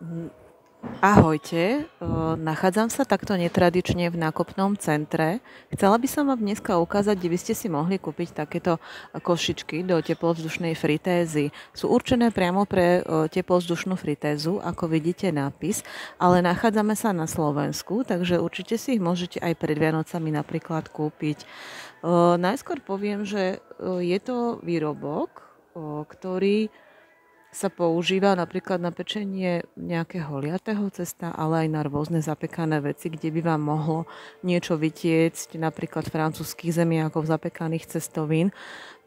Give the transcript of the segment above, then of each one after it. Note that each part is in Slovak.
Mm, Ahojte, nachádzam sa takto netradične v nákupnom centre. Chcela by som vám dneska ukázať, kde by ste si mohli kúpiť takéto košičky do teplovzdušnej fritézy. Sú určené priamo pre teplovzdušnú fritézu, ako vidíte nápis, ale nachádzame sa na Slovensku, takže určite si ich môžete aj pred Vianocami napríklad kúpiť. Najskôr poviem, že je to výrobok, ktorý sa používa napríklad na pečenie nejakého liatého cesta, ale aj na rôzne zapekané veci, kde by vám mohlo niečo vytiecť, napríklad francúzskych zemiakov zapekaných cestovín.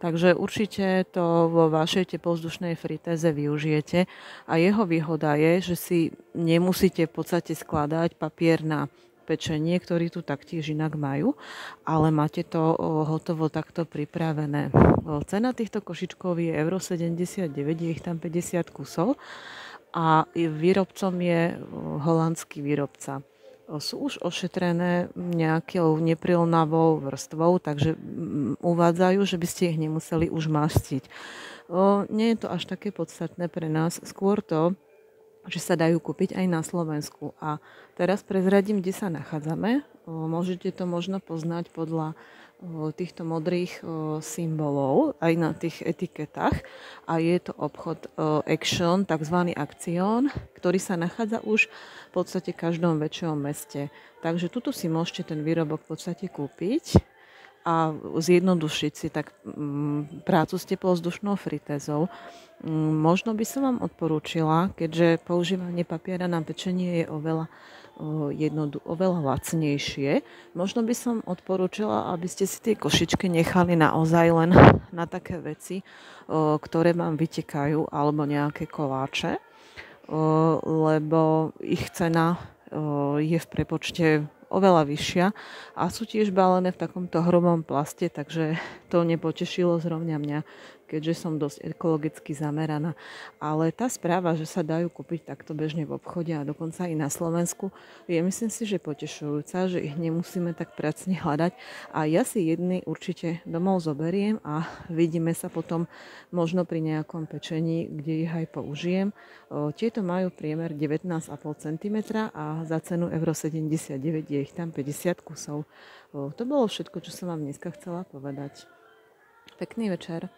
Takže určite to vo vašej teplovzdušnej fritéze využijete a jeho výhoda je, že si nemusíte v podstate skladať papier na pečenie, ktorý tu taktiež inak majú, ale máte to hotovo takto pripravené. Cena týchto košičkov je euro 79, je ich tam 50 kusov a výrobcom je holandský výrobca. Sú už ošetrené nejakou neprilnavou vrstvou, takže uvádzajú, že by ste ich nemuseli už mastiť. Nie je to až také podstatné pre nás, skôr to, že sa dajú kúpiť aj na Slovensku. A teraz prezradím, kde sa nachádzame. Môžete to možno poznať podľa týchto modrých symbolov aj na tých etiketách. A je to obchod Action, tzv. Akción, ktorý sa nachádza už v podstate v každom väčšom meste. Takže tuto si môžete ten výrobok v podstate kúpiť a zjednodušiť si tak prácu s teplovzdušnou fritézou. Možno by som vám odporúčila, keďže používanie papiera na pečenie je oveľa lacnejšie, možno by som odporúčila, aby ste si tie košičky nechali naozaj len na také veci, ktoré vám vytekajú, alebo nejaké koláče, lebo ich cena je v prepočte oveľa vyššia a sú tiež balené v takomto hrubom plaste, takže to nepotešilo zrovna mňa, keďže som dosť ekologicky zameraná. Ale tá správa, že sa dajú kúpiť takto bežne v obchode a dokonca i na Slovensku, je myslím si, že potešujúca, že ich nemusíme tak pracne hľadať a ja si jedny určite domov zoberiem a vidíme sa potom možno pri nejakom pečení, kde ich aj použijem. Tieto majú priemer 19,5 cm a za cenu euro 79 je ich tam 50 kusov. To bolo všetko, čo som vám dneska chcela povedať. Pekný večer.